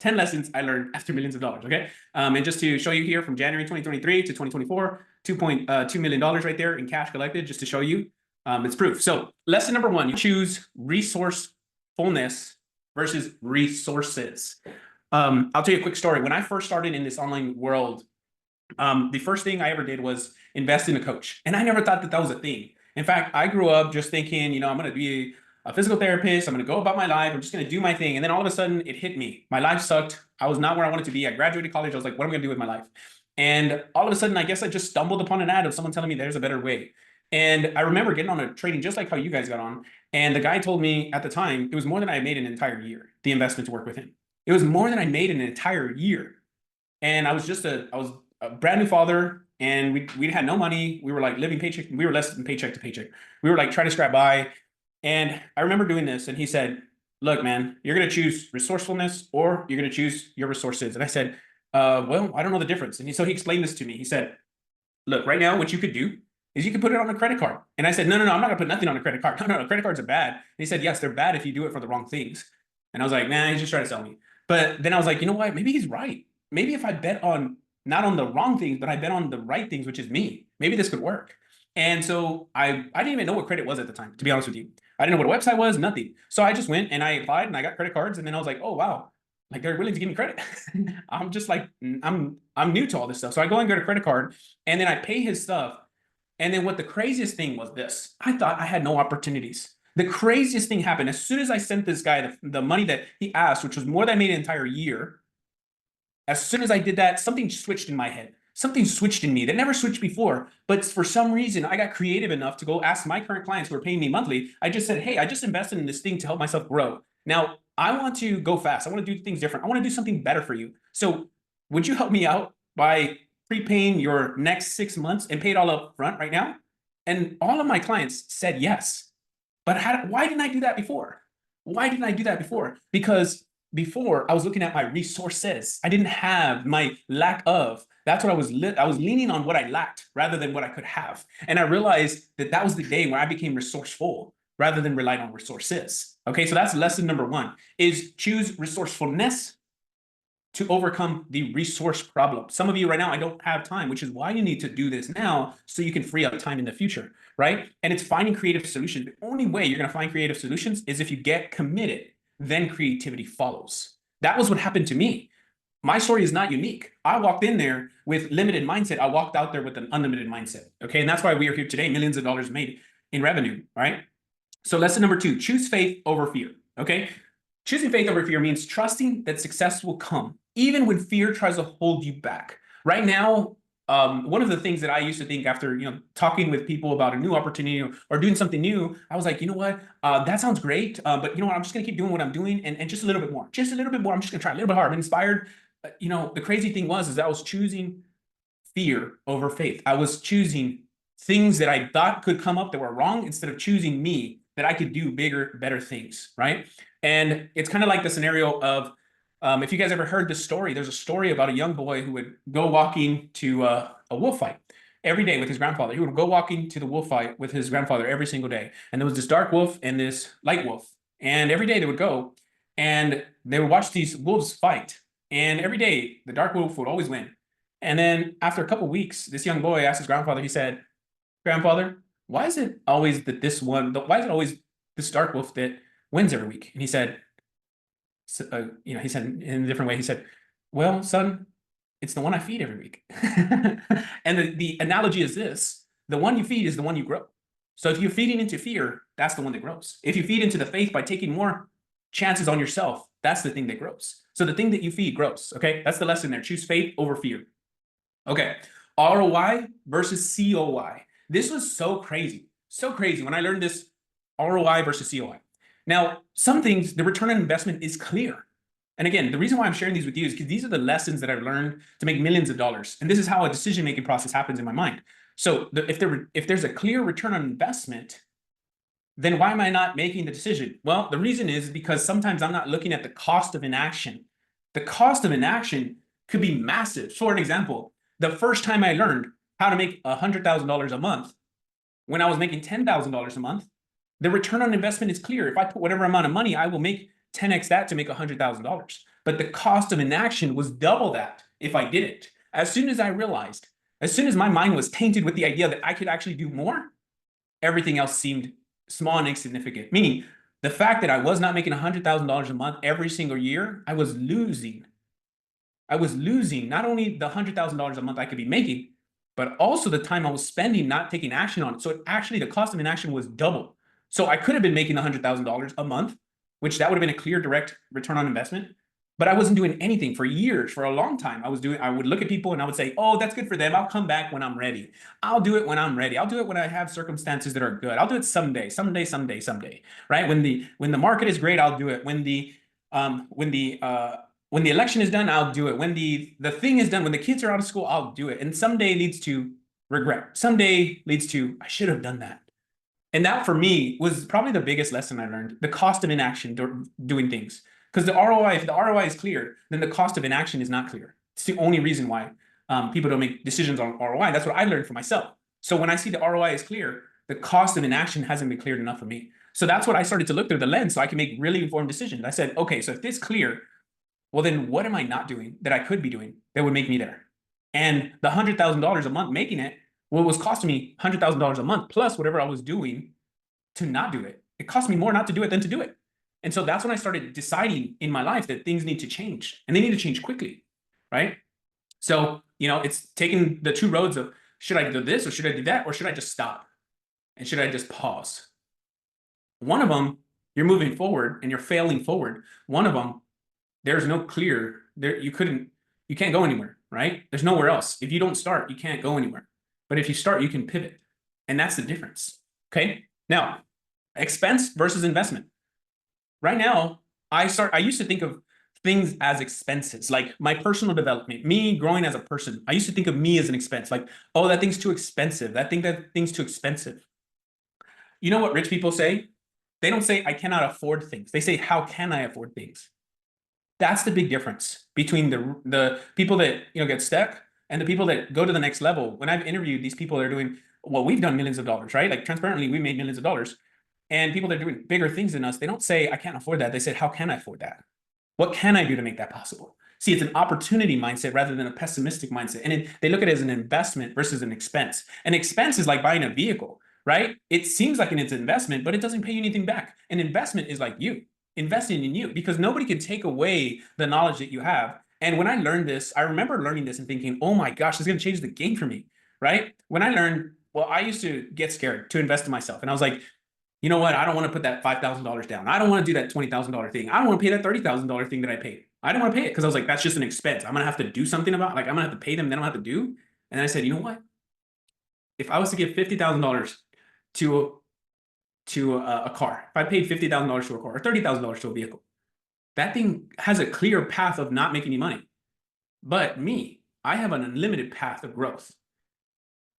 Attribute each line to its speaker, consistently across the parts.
Speaker 1: 10 lessons I learned after millions of dollars. Okay. And just to show you here from January 2023 to 2024, $2.2 million right there in cash collected, just to show you it's proof. So lesson number one, you choose resourcefulness versus resources. I'll tell you a quick story. When I first started in this online world, the first thing I ever did was invest in a coach. And I never thought that that was a thing. In fact, I grew up just thinking, you know, I'm going to be a physical therapist. I'm going to go about my life. I'm just going to do my thing. And then all of a sudden it hit me. My life sucked. I was not where I wanted to be. I graduated college. I was like, what am I going to do with my life? And all of a sudden, I guess I just stumbled upon an ad of someone telling me there's a better way. And I remember getting on a trading just like how you guys got on. And the guy told me at the time, it was more than I made in an entire year, the investment to work with him. It was more than I made in an entire year. And I was a brand new father, and we had no money. We were like living paycheck. We were less than paycheck to paycheck. We were like trying to scrap by. And I remember doing this, and he said, look, man, you're going to choose resourcefulness or you're going to choose your resources. And I said, well, I don't know the difference. And so he explained this to me. He said, look, right now, what you could do is you could put it on a credit card. And I said, no, I'm not going to put nothing on a credit card. No, credit cards are bad. And he said, yes, they're bad if you do it for the wrong things. And I was like, man, he's just trying to sell me. But then I was like, you know what? Maybe he's right. Maybe if I bet on not on the wrong things, but I bet on the right things, which is me, maybe this could work. And so I didn't even know what credit was at the time, to be honest with you. I didn't know what a website was, nothing. So I just went and I applied and I got credit cards. And then I was like, oh, wow, like they're willing to give me credit. I'm just like, I'm new to all this stuff. So I go and get a credit card and then I pay his stuff. And then what the craziest thing was this, I thought I had no opportunities. The craziest thing happened. As soon as I sent this guy the money that he asked, which was more than I made an entire year, as soon as I did that, something switched in my head. Something switched in me that never switched before. But for some reason, I got creative enough to go ask my current clients who are paying me monthly. I just said, hey, I just invested in this thing to help myself grow. Now, I want to go fast. I want to do things different. I want to do something better for you. So would you help me out by prepaying your next 6 months and pay it all up front right now? And all of my clients said yes. But why didn't I do that before? Why didn't I do that before? Because before I was looking at my resources. I didn't have my lack of. That's what I was leaning on what I lacked rather than what I could have. And I realized that that was the day where I became resourceful rather than relying on resources. Okay, so that's lesson number one, is choose resourcefulness to overcome the resource problem. Some of you right now, I don't have time, which is why you need to do this now so you can free up time in the future, right? And it's finding creative solutions. The only way you're going to find creative solutions is if you get committed. Then creativity follows. That was what happened to me. My story is not unique. I walked in there with limited mindset. I walked out there with an unlimited mindset. Okay. And that's why we are here today, millions of dollars made in revenue. Right. So lesson number two, choose faith over fear. Okay. Choosing faith over fear means trusting that success will come, even when fear tries to hold you back. Right now, one of the things that I used to think after, talking with people about a new opportunity or doing something new, I was like, you know what, that sounds great. But you know what, I'm just going to keep doing what I'm doing and just a little bit more, just a little bit more. I'm just going to try a little bit harder. I'm inspired. The crazy thing is that I was choosing fear over faith. I was choosing things that I thought could come up that were wrong instead of choosing me, that I could do bigger, better things. Right. And it's kind of like the scenario of, if you guys ever heard this story, there's a story about a young boy who would go walking to a wolf fight every day with his grandfather. He would go walking to the wolf fight with his grandfather every single day. And there was this dark wolf and this light wolf. And every day they would go and they would watch these wolves fight. And every day the dark wolf would always win. And then after a couple of weeks, this young boy asked his grandfather, he said, grandfather, why is it always why is it always this dark wolf that wins every week? And he said, he said in a different way, he said, well, son, it's the one I feed every week. And the analogy is this, the one you feed is the one you grow. So if you're feeding into fear, that's the one that grows. If you feed into the faith by taking more chances on yourself, that's the thing that grows. So the thing that you feed grows. Okay. That's the lesson there. Choose faith over fear. Okay. ROI versus COI. This was so crazy. So crazy when I learned this ROI versus COI. Now, some things, the return on investment is clear. And again, the reason why I'm sharing these with you is because these are the lessons that I've learned to make millions of dollars. And this is how a decision-making process happens in my mind. So if there's a clear return on investment, then why am I not making the decision? Well, the reason is because sometimes I'm not looking at the cost of inaction. The cost of inaction could be massive. For an example, the first time I learned how to make $100,000 a month, when I was making $10,000 a month, the return on investment is clear. If I put whatever amount of money, I will make 10x that to make $100,000. But the cost of inaction was double that if I did it. As soon as I realized, as soon as my mind was tainted with the idea that I could actually do more, everything else seemed small and insignificant. Meaning, the fact that I was not making $100,000 a month every single year, I was losing. I was losing not only the $100,000 a month I could be making, but also the time I was spending not taking action on it. So actually, the cost of inaction was double. So I could have been making $100,000 a month, which that would have been a clear direct return on investment. But I wasn't doing anything for years, for a long time. I would look at people and I would say, oh, that's good for them. I'll come back when I'm ready. I'll do it when I'm ready. I'll do it when I have circumstances that are good. I'll do it someday, right? When the market is great, I'll do it. When the election is done, I'll do it. When the thing is done, when the kids are out of school, I'll do it. And someday leads to regret. Someday leads to, I should have done that. And that for me was probably the biggest lesson I learned, the cost of inaction doing things. Because the ROI, if the ROI is clear, then the cost of inaction is not clear. It's the only reason why people don't make decisions on ROI. That's what I learned for myself. So when I see the ROI is clear, the cost of inaction hasn't been cleared enough for me. So that's what I started to look through the lens so I can make really informed decisions. I said, okay, so if this is clear, well, then what am I not doing that I could be doing that would make me there? And the $100,000 a month making it, well, it was costing me $100,000 a month plus whatever I was doing to not do it. It cost me more not to do it than to do it. And so that's when I started deciding in my life that things need to change, and they need to change quickly, right? So, it's taking the two roads of, should I do this or should I do that? Or should I just stop? And should I just pause? One of them, you're moving forward and you're failing forward. One of them, there's no clear, you can't go anywhere, right? There's nowhere else. If you don't start, you can't go anywhere. But if you start, you can pivot. And that's the difference, okay? Now, expense versus investment. Right now, I used to think of things as expenses, like my personal development, me growing as a person. I used to think of me as an expense, like, oh, that thing's too expensive. That thing's too expensive. You know what rich people say? They don't say, I cannot afford things. They say, how can I afford things? That's the big difference between the people that get stuck and the people that go to the next level. When I've interviewed these people that are doing, well, we've done millions of dollars, right? Like transparently, we made millions of dollars. And people that are doing bigger things than us, they don't say, I can't afford that. They said, how can I afford that? What can I do to make that possible? See, it's an opportunity mindset rather than a pessimistic mindset. And they look at it as an investment versus an expense. An expense is like buying a vehicle, right? It seems like it's an investment, but it doesn't pay you anything back. An investment is like you investing in you, because nobody can take away the knowledge that you have. And when I learned this, I remember learning this and thinking, oh my gosh, this is going to change the game for me, right? When I learned, well, I used to get scared to invest in myself. And I was like, you know what? I don't want to put that $5,000 down. I don't want to do that $20,000 thing. I don't want to pay that $30,000 thing that I paid. I don't want to pay it because I was like, that's just an expense. I'm going to have to do something about it. Like, I'm going to have to pay them. Then I'm going to have to do. And then I said, you know what? If I was to give $50,000 to a car, if I paid $50,000 to a car or $30,000 to a vehicle, that thing has a clear path of not making any money. But me, I have an unlimited path of growth.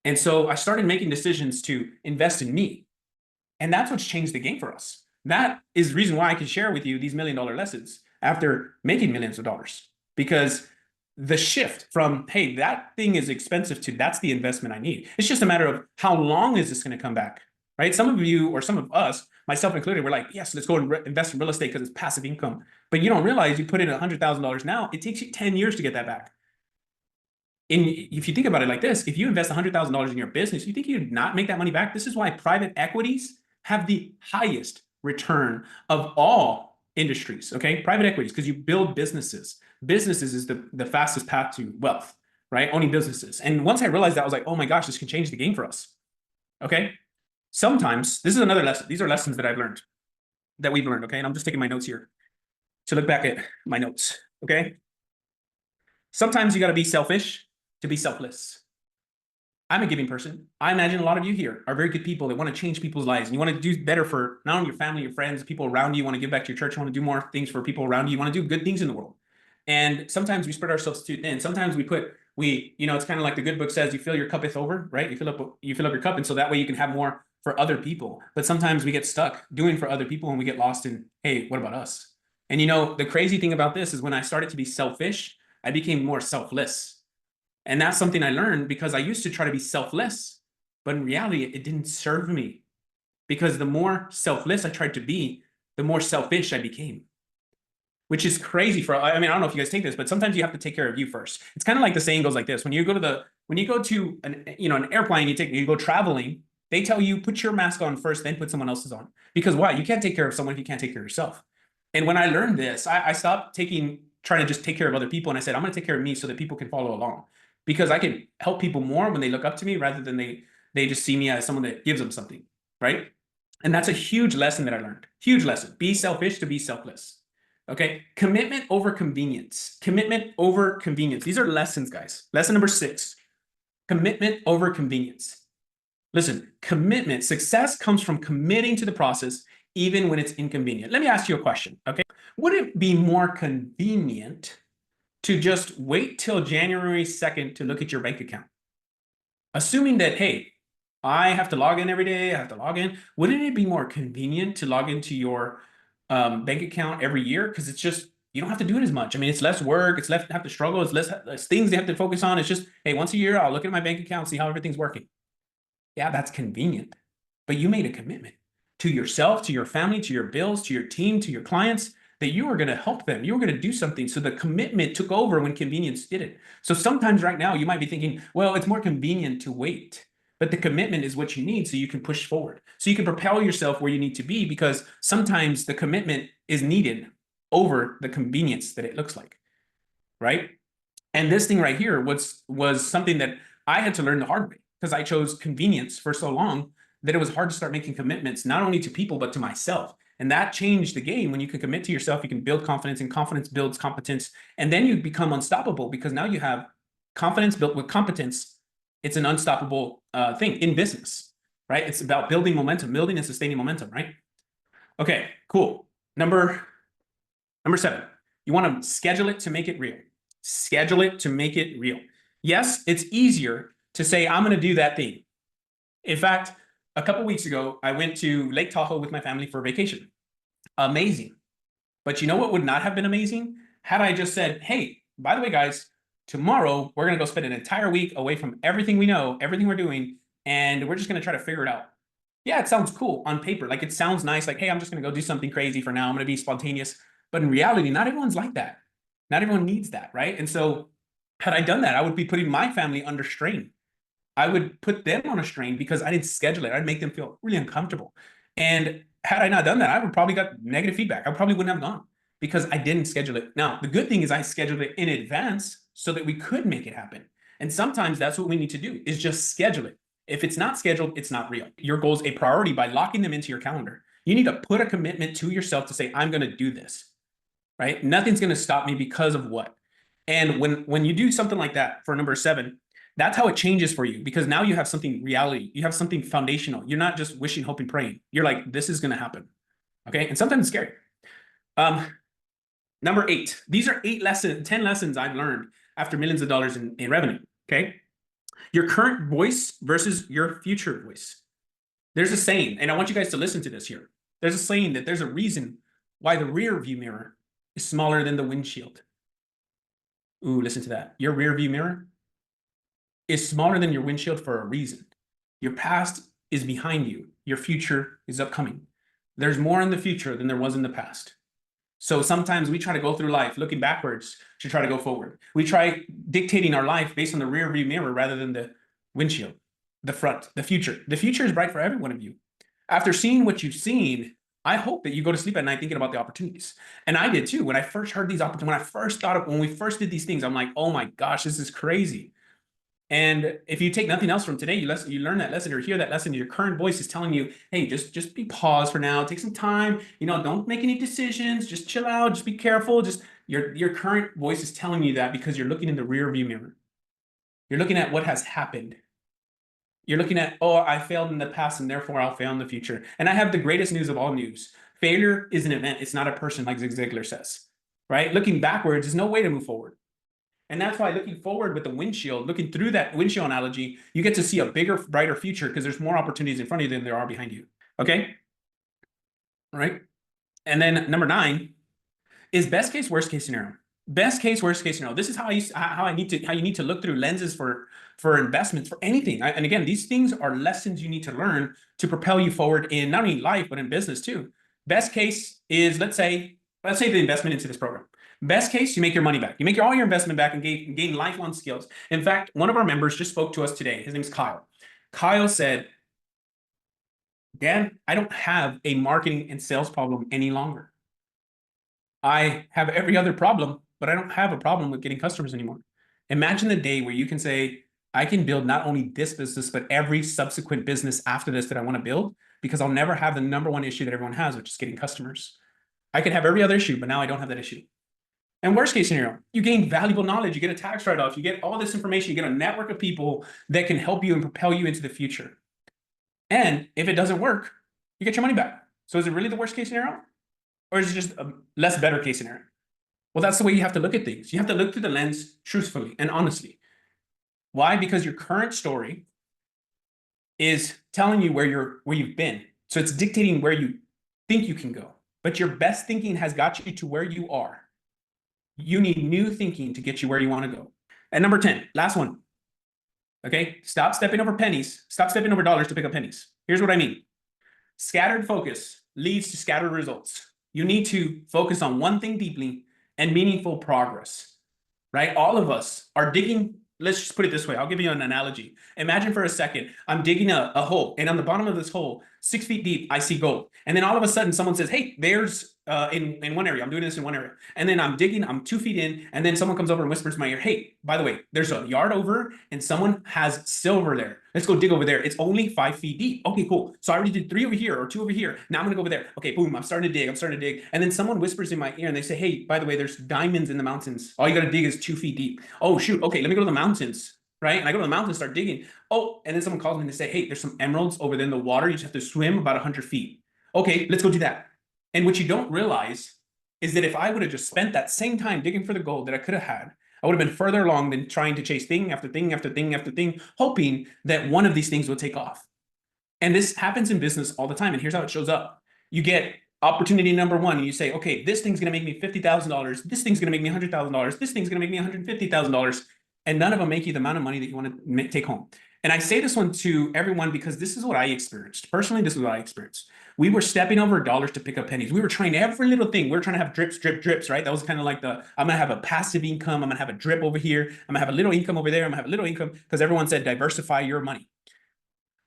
Speaker 1: And so I started making decisions to invest in me. And that's what's changed the game for us. That is the reason why I can share with you these $1 million lessons after making millions of dollars. Because the shift from, hey, that thing is expensive to that's the investment I need. It's just a matter of how long is this going to come back, right? Some of you or some of us, myself included, we're like, yes, let's go and invest in real estate because it's passive income. But you don't realize you put in $100,000 now, it takes you 10 years to get that back. And if you think about it like this, if you invest $100,000 in your business, you think you'd not make that money back? This is why private equities have the highest return of all industries, okay? Private equities, because you build businesses. Businesses is the fastest path to wealth, right? Owning businesses. And once I realized that, I was like, oh my gosh, this can change the game for us, okay? Sometimes, this is another lesson. These are lessons that I've learned, that we've learned, okay? And I'm just taking my notes here to look back at my notes, okay? Sometimes you got to be selfish to be selfless. I'm a giving person. I imagine a lot of you here are very good people that want to change people's lives. And you want to do better for not only your family, your friends, people around you. You want to give back to your church. You want to do more things for people around you. You want to do good things in the world. And sometimes we spread ourselves too thin. Sometimes it's kind of like the good book says, you fill your cuppeth over, right? You fill up your cup. And so that way you can have more for other people. But sometimes we get stuck doing for other people and we get lost in, hey, what about us? And the crazy thing about this is when I started to be selfish, I became more selfless. And that's something I learned because I used to try to be selfless, but in reality, it didn't serve me, because the more selfless I tried to be, the more selfish I became. which is crazy for, I mean, I don't know if you guys take this, but sometimes you have to take care of you first. It's kind of like the saying goes like this. When you go to an airplane, you go traveling, they tell you put your mask on first, then put someone else's on. Because why? You can't take care of someone if you can't take care of yourself. And when I learned this, I stopped trying to just take care of other people. And I said, I'm going to take care of me so that people can follow along, because I can help people more when they look up to me rather than they just see me as someone that gives them something, right? And that's a huge lesson that I learned. Huge lesson. Be selfish to be selfless. Okay. Commitment over convenience. Commitment over convenience. These are lessons, guys. Lesson number 6. Commitment over convenience. Listen, commitment, success comes from committing to the process even when it's inconvenient. Let me ask you a question, okay? Would it be more convenient to just wait till January 2nd to look at your bank account? Assuming that, hey, I have to log in every day, I have to log in. Wouldn't it be more convenient to log into your bank account every year? Because it's just, you don't have to do it as much. I mean, it's less work, it's less have to struggle, it's less things they have to focus on. It's just, hey, once a year, I'll look at my bank account, see how everything's working. Yeah, that's convenient. But you made a commitment to yourself, to your family, to your bills, to your team, to your clients, that you were going to help them. You were going to do something. So the commitment took over when convenience did it. So sometimes right now you might be thinking, well, it's more convenient to wait. But the commitment is what you need so you can push forward. So you can propel yourself where you need to be, because sometimes the commitment is needed over the convenience that it looks like, right? And this thing right here was something that I had to learn the hard way, because I chose convenience for so long that it was hard to start making commitments, not only to people, but to myself. And that changed the game. When you can commit to yourself, you can build confidence, and confidence builds competence. And then you become unstoppable, because now you have confidence built with competence. It's an unstoppable thing in business, right? It's about building momentum, building and sustaining momentum, right? Okay, cool. Number 7, you want to schedule it to make it real. Schedule it to make it real. Yes, it's easier to say, I'm going to do that thing. In fact, a couple weeks ago, I went to Lake Tahoe with my family for vacation. Amazing. But you know what would not have been amazing? Had I just said, hey, by the way, guys, tomorrow we're going to go spend an entire week away from everything we know, everything we're doing, and we're just going to try to figure it out. Yeah, it sounds cool on paper. Like, it sounds nice. Like, hey, I'm just going to go do something crazy for now. I'm going to be spontaneous. But in reality, not everyone's like that. Not everyone needs that, right? And so had I done that, I would be putting my family under strain. I would put them on a strain because I didn't schedule it. I'd make them feel really uncomfortable. And had I not done that, I would probably got negative feedback. I probably wouldn't have gone because I didn't schedule it. Now, the good thing is I scheduled it in advance so that we could make it happen. And sometimes that's what we need to do, is just schedule it. If it's not scheduled, it's not real. Your goal is a priority by locking them into your calendar. You need to put a commitment to yourself to say, I'm going to do this, right? Nothing's going to stop me because of what? And when you do something like that for number 7, that's how it changes for you, because now you have something reality. You have something foundational. You're not just wishing, hoping, praying. You're like, this is going to happen. Okay. And sometimes it's scary. Number 8, these are 10 lessons I've learned after millions of dollars in revenue. Okay. Your current voice versus your future voice. There's a saying, and I want you guys to listen to this here. There's a saying that there's a reason why the rear view mirror is smaller than the windshield. Ooh, listen to that. Your rear view mirror is smaller than your windshield for a reason. Your past is behind you. Your future is upcoming. There's more in the future than there was in the past. So sometimes we try to go through life looking backwards to try to go forward. We try dictating our life based on the rear view mirror rather than the windshield, the front, the future. The future is bright for every one of you. After seeing what you've seen, I hope that you go to sleep at night thinking about the opportunities. And I did too. When I first heard these opportunities, when we first did these things, I'm like, oh my gosh, this is crazy. And if you take nothing else from today, you learn that lesson or hear that lesson, your current voice is telling you, hey, just be pause for now, take some time, don't make any decisions, just chill out, just be careful. Just your current voice is telling you that because you're looking in the rear view mirror. You're looking at what has happened. You're looking at, oh, I failed in the past and therefore I'll fail in the future. And I have the greatest news of all news. Failure is an event. It's not a person, like Zig Ziglar says, right? Looking backwards is no way to move forward. And that's why looking forward with the windshield, looking through that windshield analogy, you get to see a bigger, brighter future because there's more opportunities in front of you than there are behind you. Okay? All right. And then number 9 is best case, worst case scenario. Best case, worst case scenario. This is how you need to look through lenses for investments, for anything. And again, these things are lessons you need to learn to propel you forward in not only life, but in business too. Best case is, let's say let's say the investment into this program. Best case, you make your money back. You make all your investment back and gain lifelong skills. In fact, one of our members just spoke to us today. His name's Kyle. Kyle said, Dan, I don't have a marketing and sales problem any longer. I have every other problem, but I don't have a problem with getting customers anymore. Imagine the day where you can say, I can build not only this business, but every subsequent business after this that I want to build, because I'll never have the number one issue that everyone has, which is getting customers. I can have every other issue, but now I don't have that issue. And worst case scenario, you gain valuable knowledge, you get a tax write-off, you get all this information, you get a network of people that can help you and propel you into the future. And if it doesn't work, you get your money back. So is it really the worst case scenario? Or is it just a less better case scenario? Well, that's the way you have to look at things. You have to look through the lens truthfully and honestly. Why? Because your current story is telling you where you've been. So it's dictating where you think you can go. But your best thinking has got you to where you are. You need new thinking to get you where you want to go. And number 10, last one. Okay, stop stepping over pennies. Stop stepping over dollars to pick up pennies. Here's what I mean. Scattered focus leads to scattered results. You need to focus on one thing deeply and meaningful progress, right? All of us are digging. Let's just put it this way. I'll give you an analogy. Imagine for a second, I'm digging a hole, and on the bottom of this hole, 6 feet deep, I see gold. And then all of a sudden someone says, hey, there's in one area, I'm doing this in one area. And then I'm digging, I'm 2 feet in, and then someone comes over and whispers in my ear, hey, by the way, there's a yard over and someone has silver there. Let's go dig over there. It's only 5 feet deep. Okay, cool. So I already did 3 over here or 2 over here. Now I'm gonna go over there. Okay, boom, I'm starting to dig. And then someone whispers in my ear and they say, hey, by the way, there's diamonds in the mountains. All you gotta dig is 2 feet deep. Oh shoot, okay, let me go to the mountains. Right? And I go to the mountains, start digging. Oh, and then someone calls me and they say, hey, there's some emeralds over there in the water. You just have to swim about 100 feet. Okay, let's go do that. And what you don't realize is that if I would have just spent that same time digging for the gold that I could have had, I would have been further along than trying to chase thing after thing after thing after thing, hoping that one of these things will take off. And this happens in business all the time. And here's how it shows up. You get opportunity number 1, and you say, okay, this thing's going to make me $50,000. This thing's going to make me $100,000. This thing's going to make me $150,000. And none of them make you the amount of money that you want to take home. And I say this one to everyone because this is what I experienced. Personally, this is what I experienced. We were stepping over dollars to pick up pennies. We were trying every little thing. We were trying to have drips, drip, drips, right? That was kind of like I'm going to have a passive income. I'm going to have a drip over here. I'm going to have a little income over there. I'm going to have a little income because everyone said diversify your money.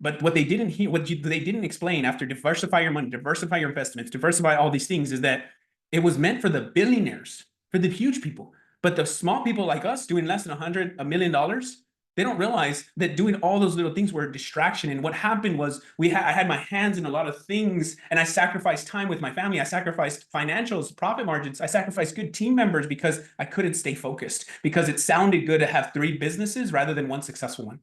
Speaker 1: But what they didn't hear, they didn't explain after diversify your money, diversify your investments, diversify all these things is that it was meant for the billionaires, for the huge people. But the small people like us doing less than $100 million, they don't realize that doing all those little things were a distraction. And what happened was I had my hands in a lot of things, and I sacrificed time with my family. I sacrificed financials, profit margins. I sacrificed good team members because I couldn't stay focused, because it sounded good to have 3 businesses rather than one successful one.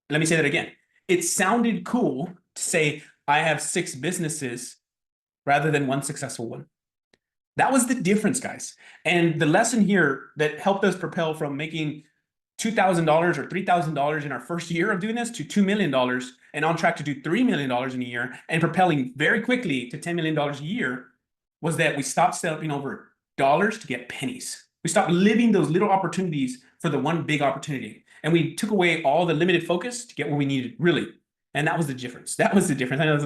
Speaker 1: Let me say that again. It sounded cool to say I have 6 businesses rather than one successful one. That was the difference, guys. And the lesson here that helped us propel from making $2,000 or $3,000 in our first year of doing this to $2 million and on track to do $3 million in a year and propelling very quickly to $10 million a year was that we stopped stepping over dollars to get pennies. We stopped living those little opportunities for the one big opportunity. And we took away all the limited focus to get what we needed, really. And that was the difference. That was the difference. I know